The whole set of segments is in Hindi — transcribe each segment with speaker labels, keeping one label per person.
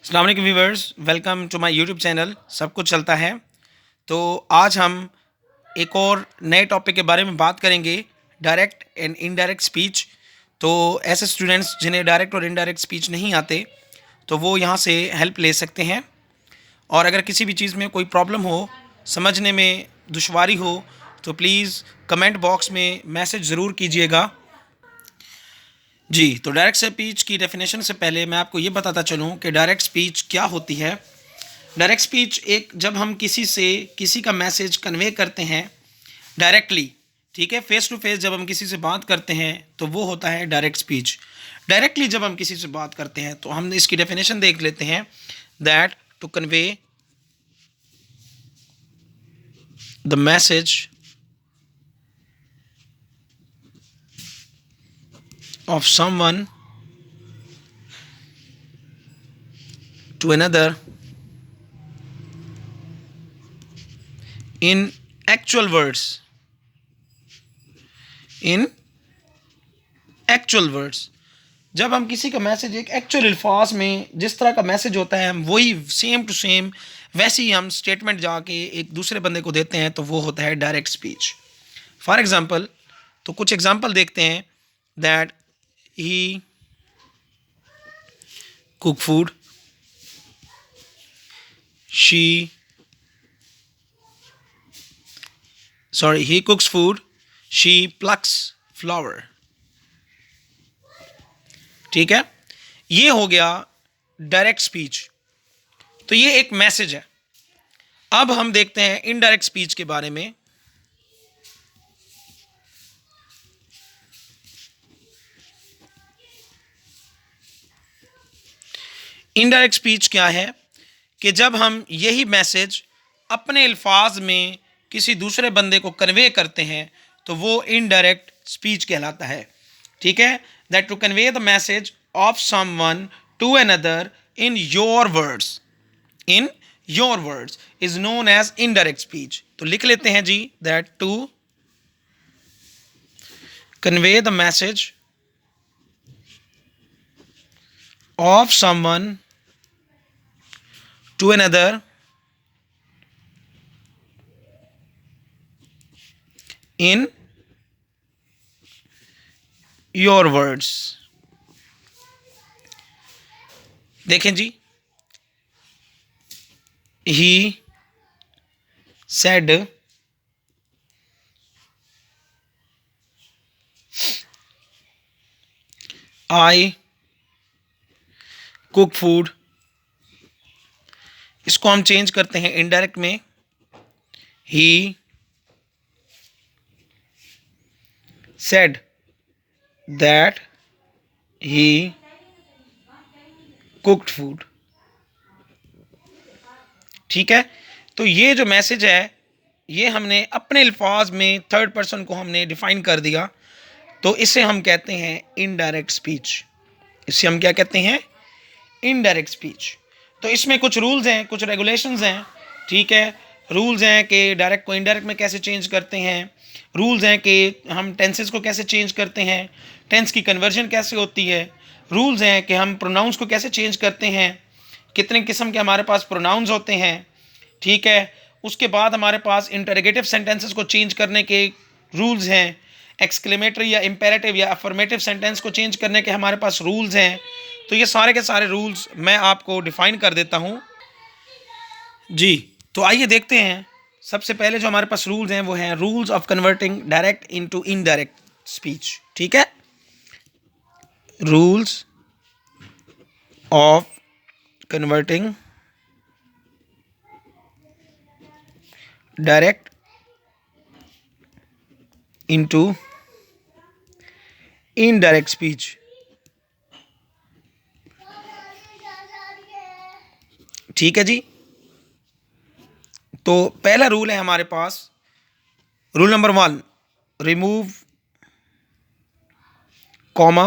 Speaker 1: अस्सलाम वालेकुम viewers, welcome to my YouTube channel. सब कुछ चलता है। तो आज हम एक और नए टॉपिक के बारे में बात करेंगे, डायरेक्ट एंड इनडायरेक्ट स्पीच। तो ऐसे स्टूडेंट्स जिन्हें डायरेक्ट और इनडायरेक्ट स्पीच नहीं आते तो वो यहाँ से हेल्प ले सकते हैं। और अगर किसी भी चीज़ में कोई प्रॉब्लम हो, समझने में दुश्वारी हो, तो प्लीज़ कमेंट बॉक्स में मैसेज ज़रूर कीजिएगा। जी, तो डायरेक्ट स्पीच की डेफिनेशन से पहले मैं आपको ये बताता चलूँ कि डायरेक्ट स्पीच क्या होती है। डायरेक्ट स्पीच एक जब हम किसी से किसी का मैसेज कन्वे करते हैं डायरेक्टली, ठीक है, फेस टू फेस जब हम किसी से बात करते हैं तो वो होता है डायरेक्ट स्पीच। डायरेक्टली जब हम किसी से बात करते हैं तो हम इसकी डेफिनेशन देख लेते हैं, that to convey the message of someone to another in actual words, in actual words। जब हम किसी का मैसेज एक एक्चुअल अल्फाज में, जिस तरह का मैसेज होता है, हम वही सेम टू सेम वैसे ही हम स्टेटमेंट जाके एक दूसरे बंदे को देते हैं, तो वो होता है डायरेक्ट स्पीच। फॉर एग्जांपल, तो कुछ एग्जांपल देखते हैं, that he cook food, she he cooks food, she plucks flower। ठीक है, ये हो गया डायरेक्ट स्पीच। तो ये एक मैसेज है। अब हम देखते हैं इनडायरेक्ट स्पीच के बारे में। इनडायरेक्ट स्पीच क्या है कि जब हम यही मैसेज अपने अल्फाज में किसी दूसरे बंदे को कन्वे करते हैं तो वो इनडायरेक्ट स्पीच कहलाता है। ठीक है, that to convey the message of someone to another in your words, in your words is known as indirect speech. तो लिख लेते हैं जी, that to convey the message of someone to another in your words। देखें जी, he said I cook food। इसको हम चेंज करते हैं इनडायरेक्ट में, he said that he cooked food. ठीक है, तो ये जो मैसेज है ये हमने अपने अल्फाज में थर्ड पर्सन को हमने डिफाइन कर दिया, तो इसे हम कहते हैं इनडायरेक्ट स्पीच। इसे हम क्या कहते हैं? Indirect speech. तो इसमें कुछ रूल्स हैं, कुछ रेगुलेशंस हैं। ठीक है, रूल्स हैं कि डायरेक्ट को इनडायरेक्ट में कैसे चेंज करते हैं, रूल्स हैं कि हम टेंसेस को कैसे चेंज करते हैं, टेंस की कन्वर्जन कैसे होती है, रूल्स हैं कि हम प्रोनाउंस को कैसे चेंज करते हैं, कितने किस्म के हमारे पास प्रोनाउंस होते हैं। ठीक है, उसके बाद हमारे पास इंटरोगेटिव सेंटेंसेस को चेंज करने के रूल्स हैं, एक्सक्लेमेटरी या इम्पेरेटिव या अफर्मेटिव सेंटेंस को चेंज करने के हमारे पास रूल्स हैं। तो ये सारे के सारे रूल्स मैं आपको डिफाइन कर देता हूँ जी। तो आइए देखते हैं। सबसे पहले जो हमारे पास रूल्स हैं वो हैं rules of converting direct into indirect speech. ठीक है, rules of converting direct into indirect speech. ठीक है जी, तो पहला रूल है हमारे पास, rule number 1, remove comma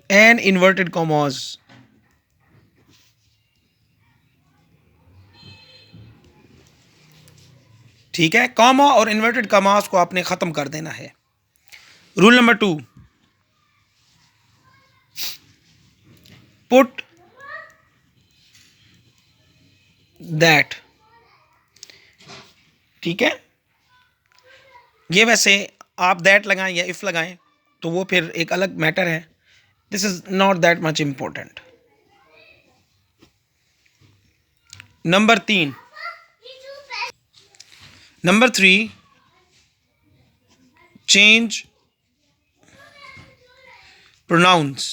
Speaker 1: and inverted commas. ठीक है, कॉमा और इन्वर्टेड कॉमास को आपने ख़त्म कर देना है। रूल नंबर 2, पुट दैट, ठीक है। ये वैसे आप दैट लगाएं या इफ लगाएं तो वो फिर एक अलग मैटर है, this is not that much important. Number 3, number 3, change pronouns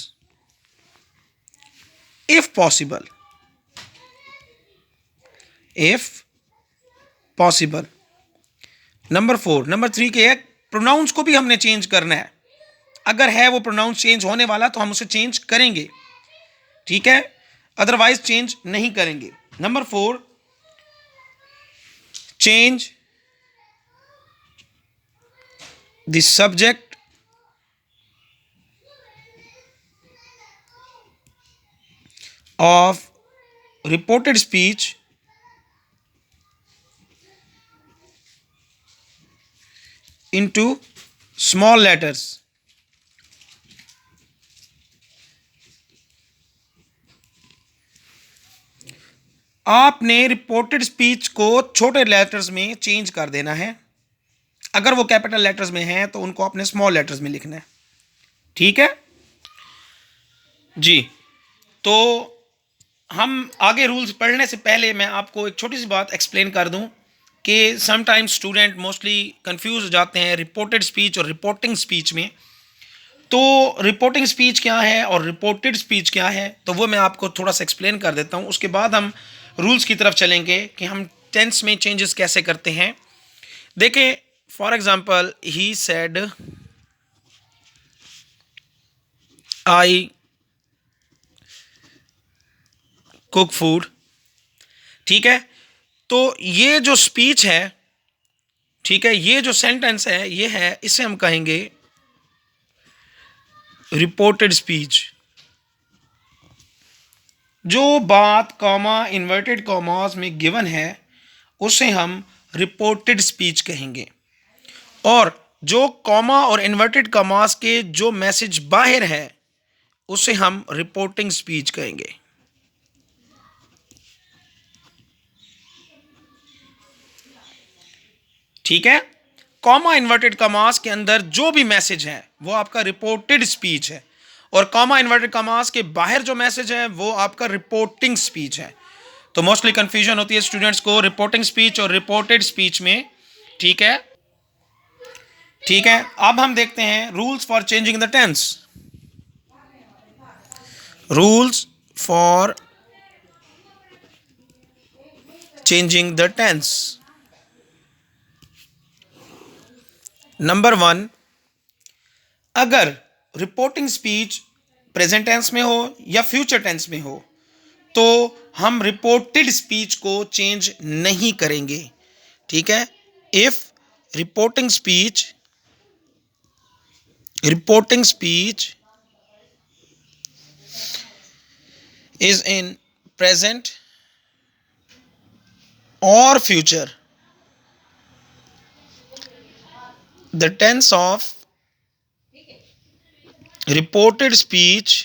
Speaker 1: if possible, if possible. Number 4, number 3 के एक प्रोनाउंस को भी हमने चेंज करना है, अगर है वो प्रोनाउंस चेंज होने वाला तो हम उसे चेंज करेंगे, ठीक है, अदरवाइज चेंज नहीं करेंगे। Number 4, change the subject of reported speech into small letters। आपने रिपोर्टेड स्पीच को छोटे लेटर्स में चेंज कर देना है, अगर वो कैपिटल लेटर्स में है तो उनको आपने स्मॉल लेटर्स में लिखना है, ठीक है जी। तो हम आगे रूल्स पढ़ने से पहले मैं आपको एक छोटी सी बात एक्सप्लेन कर दूं कि समटाइम्स स्टूडेंट मोस्टली कंफ्यूज हो जाते हैं रिपोर्टेड स्पीच और रिपोर्टिंग स्पीच में। तो रिपोर्टिंग स्पीच क्या है और रिपोर्टेड स्पीच क्या है, तो वो मैं आपको थोड़ा सा एक्सप्लेन कर देता हूँ, उसके बाद हम रूल्स की तरफ चलेंगे कि हम टेंस में चेंजेस कैसे करते हैं। देखिए for example, he said I cook food, ठीक है। तो ये जो स्पीच है, ठीक है, ये जो सेंटेंस है ये है, इसे हम कहेंगे रिपोर्टेड स्पीच। जो बात कॉमा इन्वर्टेड कॉमास में गिवन है उसे हम रिपोर्टेड स्पीच कहेंगे, और जो कॉमा और इन्वर्टेड कॉमास के जो मैसेज बाहर है उसे हम रिपोर्टिंग स्पीच कहेंगे, ठीक है। कॉमा इन्वर्टेड कॉमास के अंदर जो भी मैसेज है वो आपका रिपोर्टेड स्पीच है, और कॉमा इन्वर्टेड कॉमास के बाहर जो मैसेज है वो आपका रिपोर्टिंग स्पीच है। तो मोस्टली कंफ्यूजन होती है स्टूडेंट्स को रिपोर्टिंग स्पीच और रिपोर्टेड स्पीच में, ठीक है, ठीक है। अब हम देखते हैं rules for changing the tense. Rules for changing the tense. Number 1, अगर रिपोर्टिंग स्पीच प्रेजेंट टेंस में हो या फ्यूचर टेंस में हो तो हम रिपोर्टेड स्पीच को चेंज नहीं करेंगे, ठीक है। If reporting speech is in present or future, the tense of reported speech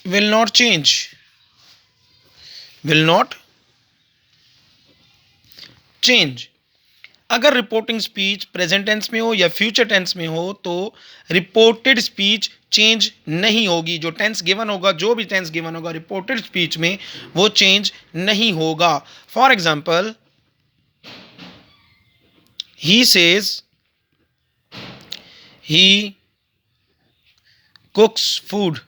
Speaker 1: will not change, will not change। अगर रिपोर्टिंग स्पीच प्रेजेंट टेंस में हो या फ्यूचर टेंस में हो तो रिपोर्टेड स्पीच चेंज नहीं होगी, जो टेंस गिवन होगा, जो भी टेंस गिवन होगा रिपोर्टेड स्पीच में वो चेंज नहीं होगा। For example, he says he कुक्स food,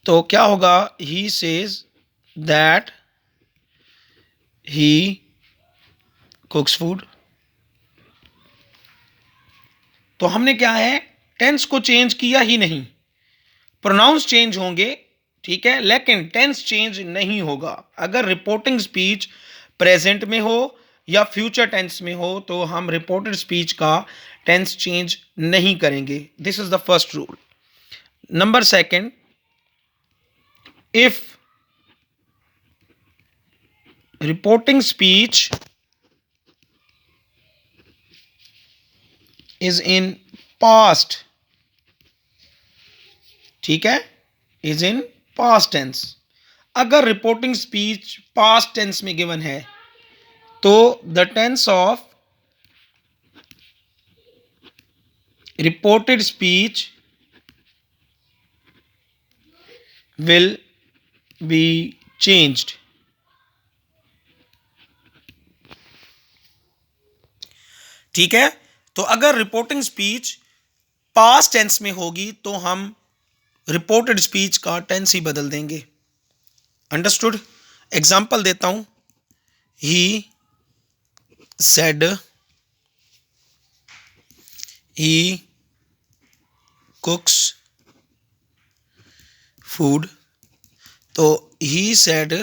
Speaker 1: तो क्या होगा, he says that he कुक्स food. तो हमने क्या है, टेंस को चेंज किया ही नहीं, प्रोनाउंस चेंज होंगे, ठीक है, लेकिन टेंस चेंज नहीं होगा। अगर रिपोर्टिंग स्पीच प्रेजेंट में हो या फ्यूचर टेंस में हो तो हम रिपोर्टेड स्पीच का टेंस चेंज नहीं करेंगे, this is the first rule. Number 2, if reporting speech is in past, ठीक है, इज इन पास्ट टेंस। अगर रिपोर्टिंग स्पीच पास्ट टेंस में गिवन है तो the tense of reported speech will be changed. ठीक है, तो अगर रिपोर्टिंग स्पीच पास्ट टेंस में होगी तो हम रिपोर्टेड स्पीच का टेंस ही बदल देंगे। अंडरस्टूड? एग्जाम्पल देता हूं, ही सेड, ही कुक्स फूड, तो he said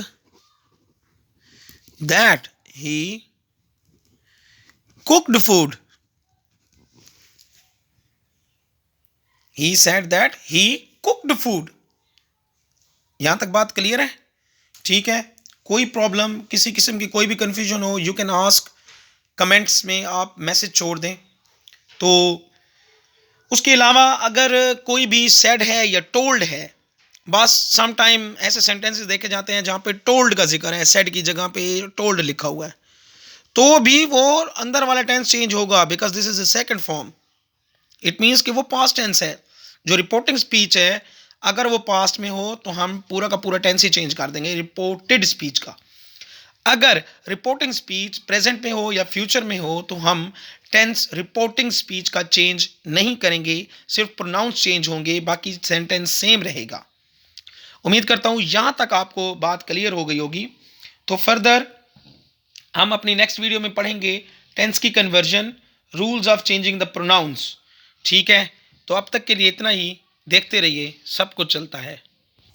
Speaker 1: that he cooked food, he said that he cooked food. यहां तक बात क्लियर है? ठीक है, कोई प्रॉब्लम, किसी किस्म की कोई भी कंफ्यूजन हो, यू कैन आस्क, कमेंट्स में आप मैसेज छोड़ दें। तो उसके अलावा अगर कोई भी सेड है या टोल्ड है, बस सम टाइम ऐसे सेंटेंसेस देखे जाते हैं जहां पे टोल्ड का जिक्र है, सेड की जगह पे टोल्ड लिखा हुआ है, तो भी वो अंदर वाला टेंस चेंज होगा, because this is the second form. It means कि वो पास्ट टेंस है। जो रिपोर्टिंग स्पीच है अगर वो पास्ट में हो तो हम पूरा का पूरा टेंस ही चेंज कर देंगे रिपोर्टेड स्पीच का। अगर रिपोर्टिंग स्पीच प्रेजेंट में हो या फ्यूचर में हो तो हम टेंस रिपोर्टिंग स्पीच का चेंज नहीं करेंगे, सिर्फ प्रोनाउंस चेंज होंगे, बाकी सेंटेंस सेम रहेगा। उम्मीद करता हूं यहां तक आपको बात क्लियर हो गई होगी। तो फर्दर हम अपनी नेक्स्ट वीडियो में पढ़ेंगे टेंस की conversion, rules of changing the pronounce. ठीक है, तो अब तक के लिए इतना ही। देखते रहिए, सब कुछ चलता है।